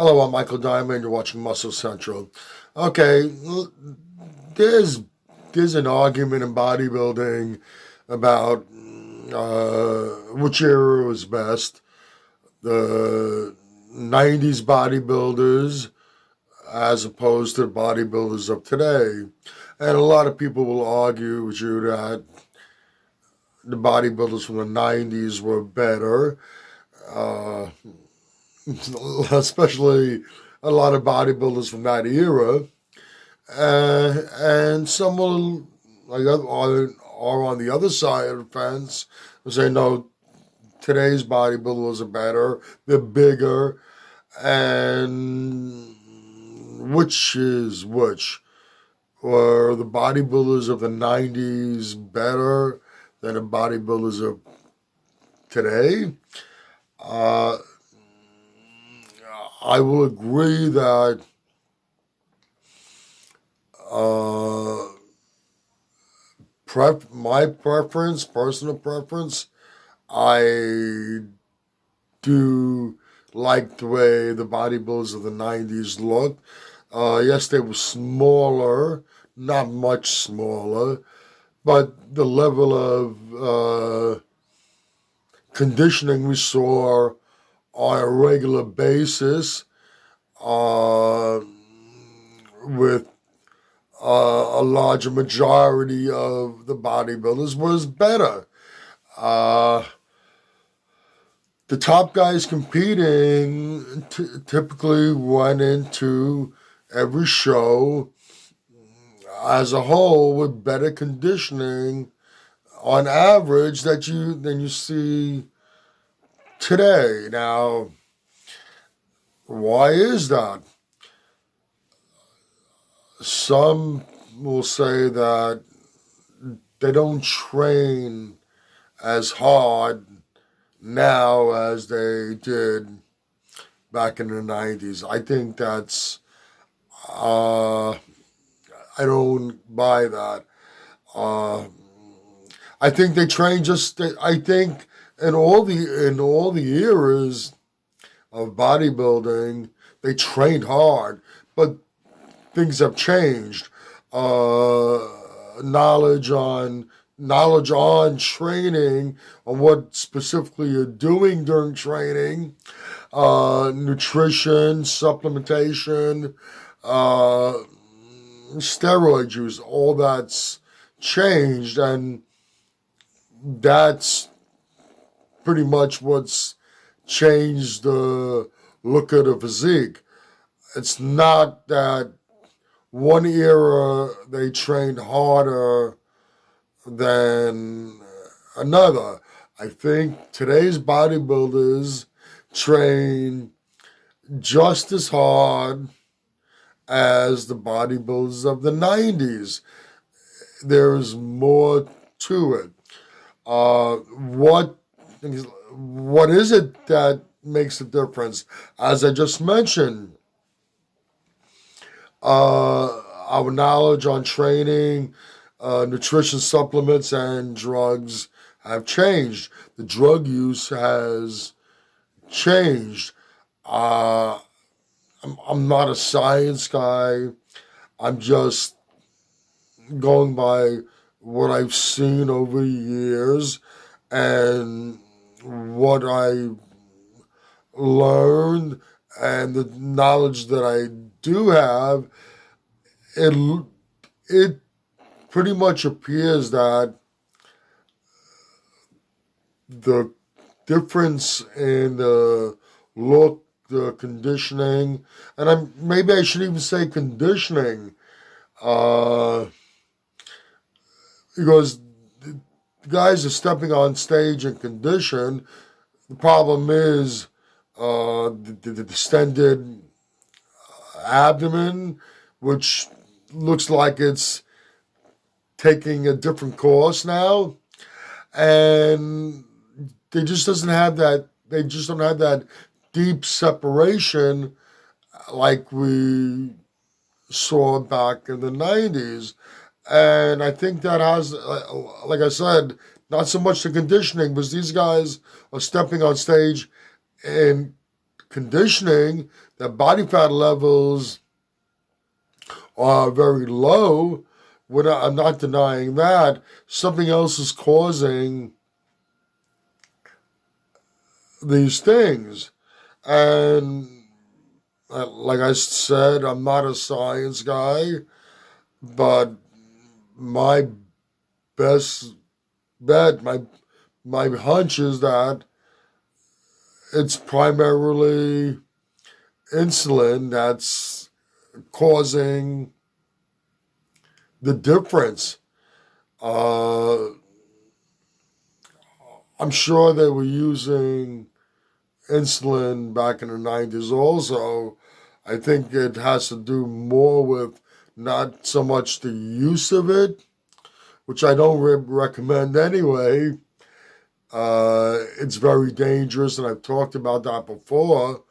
Hello, I'm Michael Diamond. You're watching Muscle Central. Okay, there's there's an argument in bodybuilding about which era was best. The 90s bodybuilders as opposed to the bodybuilders of today. And a lot of people will argue with you that the bodybuilders from the 90s were better. Uh, Especially a lot of bodybuilders from that era, and some will are on the other side of the fence and say no, today's bodybuilders are better, they're bigger, and which is which? Were the bodybuilders of the '90s better than the bodybuilders of today? Uh, I will agree that uh, my preference, personal preference, I do like the way the bodybuilders of the 90s looked. Yes, they were smaller, not much smaller, but the level of conditioning we saw on a regular basis uh, with a larger majority of the bodybuilders was better. Uh, the top guys competing typically went into every show as a whole with better conditioning on average than you see today. Now, why is that? Some will say that they don't train as hard now as they did back in the 90s. I think I don't buy that. Uh, I think they train I think in all the eras of bodybuilding, they trained hard, but things have changed. Uh, knowledge on training, on what specifically you're doing during training, nutrition, supplementation, uh, steroid use, all that's changed, and that's pretty much what's changed the look of the physique. It's not that one era they trained harder than another. I think today's bodybuilders train just as hard as the bodybuilders of the 90s. There's more to it. What is it that makes a difference? As I just mentioned, our knowledge on training, nutrition supplements, and drugs have changed. The drug use has changed. Uh, I'm not a science guy. I'm just going by what I've seen over the years and what I learned and the knowledge that I do have. It it pretty much appears that the difference in the look, the conditioning, and maybe I should even say conditioning, uh, because the guys are stepping on stage in condition. The problem is the distended abdomen, which looks like it's taking a different course now, and they just doesn't have that. They just don't have that deep separation like we saw back in the '90s. And I think that has, like I said, not so much the conditioning, because these guys are stepping on stage in conditioning, that body fat levels are very low. I'm not denying that. Something else is causing these things. And like I said, I'm not a science guy, but my best bet, my hunch is that it's primarily insulin that's causing the difference. I'm sure they were using insulin back in the 90s also. I think it has to do more with not so much the use of it, which I don't recommend anyway. It's very dangerous, and I've talked about that before,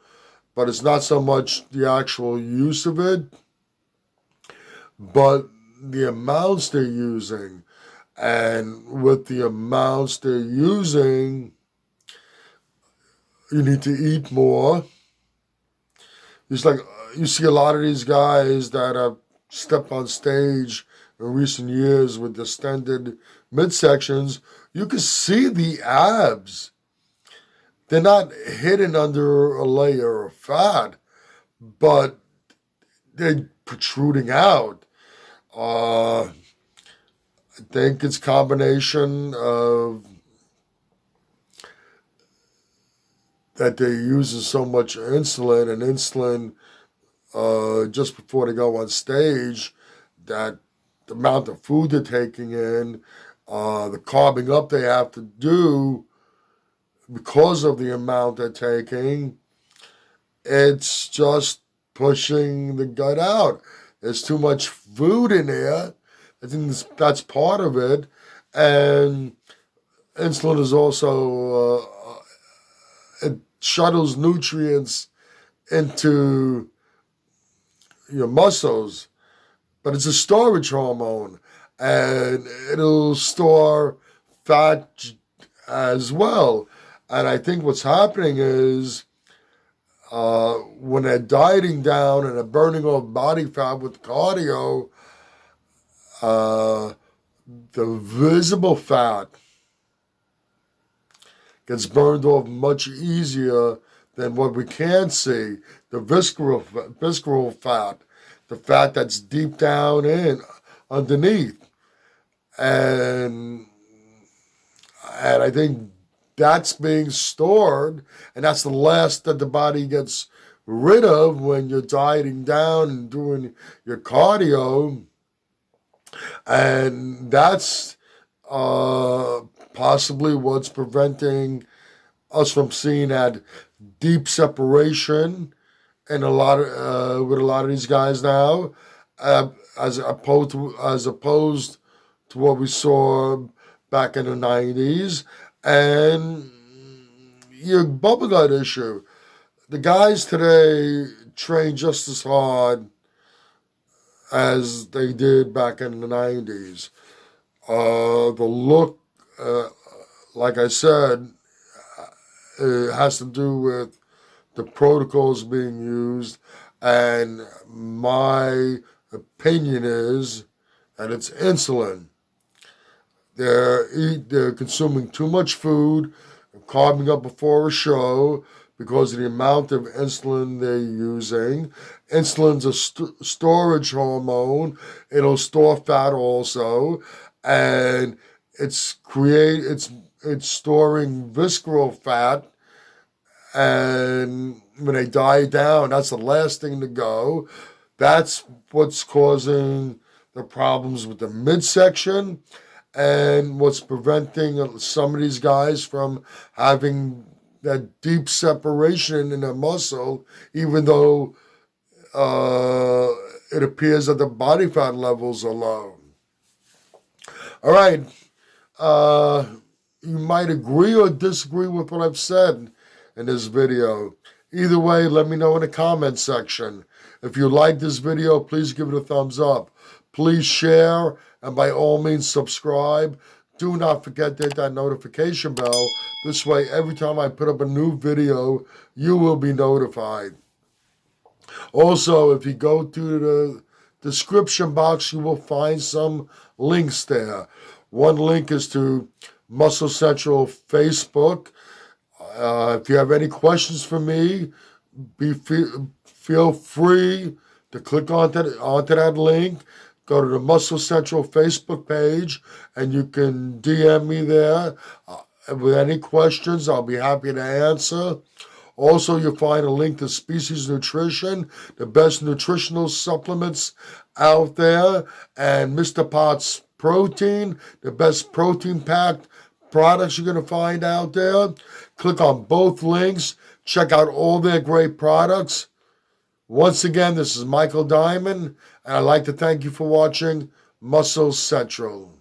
but it's not so much the actual use of it, but the amounts they're using. And with the amounts they're using, you need to eat more. It's like you see a lot of these guys that have stepped on stage in recent years with distended midsections. You can see the abs. They're not hidden under a layer of fat, but they're protruding out. I think it's a combination of that they're using so much insulin, and insulin just before they go on stage, that the amount of food they're taking in, the carving up they have to do because of the amount they're taking, it's just pushing the gut out. There's too much food in there. I think that's part of it. And insulin is also, it shuttles nutrients into your muscles, but it's a storage hormone, and it'll store fat as well. And I think what's happening is when they're dieting down and they're burning off body fat with cardio, the visible fat gets burned off much easier than what we can't see. The visceral fat, the fat that's deep down in, underneath. And I think that's being stored, and that's the last that the body gets rid of when you're dieting down and doing your cardio. And that's possibly what's preventing us from seeing that deep separation in with a lot of these guys now, as opposed to what we saw back in the 90s. And your bubble gut issue. The guys today train just as hard as they did back in the 90s. The look, like I said, it has to do with the protocols being used, and my opinion is that it's insulin. They're consuming too much food, carving up before a show because of the amount of insulin they're using. Insulin's a storage hormone. It'll store fat also, and it's storing visceral fat. And when they die down, that's the last thing to go. That's what's causing the problems with the midsection, and what's preventing some of these guys from having that deep separation in their muscle, even though it appears that the body fat levels are low. All right. You might agree or disagree with what I've said in this video. Either way, let me know in the comment section. If you like this video, please give it a thumbs up. Please share, and by all means subscribe do not forget to hit that notification bell. This way, every time I put up a new video, you will be notified. Also, if you go to the description box, you will find some links there. One link is to Muscle Central Facebook. If you have any questions for me, feel free to click onto that link. Go to the Muscle Central Facebook page, and you can DM me there with any questions. I'll be happy to answer. Also, you'll find a link to Species Nutrition, the best nutritional supplements out there, and Mr. Potts Protein, the best protein-packed products you're going to find out there. Click on both links. Check out all their great products. Once again, this is Michael Diamond, and I'd like to thank you for watching Muscle Central.